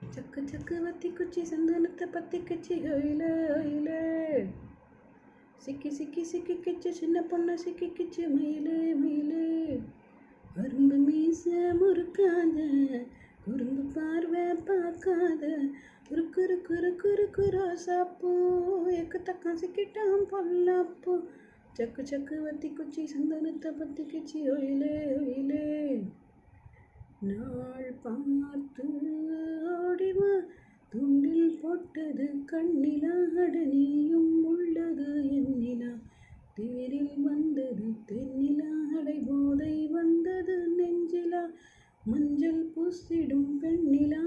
சக்கு சக்கு வத்தி குச்சி சந்தனத்தை பத்தி கிச்சி ஒயிலே ஒயிலே சிக்கி சிக்கி சிக்கி கிச்சு சின்ன பொண்ணு சிக்கி கிச்சு மயிலே மயிலே அரும்பு மீச முறுக்காத குறும்பு பார்வை பார்க்காத குறு குறு குறு குரு சாப்போ எக்கு தக்கம் சிக்கிட்டான் பொல்லாப்போ சக்கு சக்கு வத்தி குச்சி சந்தனத்தை பத்தி கிச்சி ஒயிலே ஒயிலே நாள் பார்த்து ஓடிவா துண்டில் போட்டது கண்ணிலா அடனியும் உள்ளது எண்ணிலா தேரில் வந்தது தென்னிலா அடை போதை வந்தது நெஞ்சிலா மஞ்சள் பூசிடும் பெண்ணிலா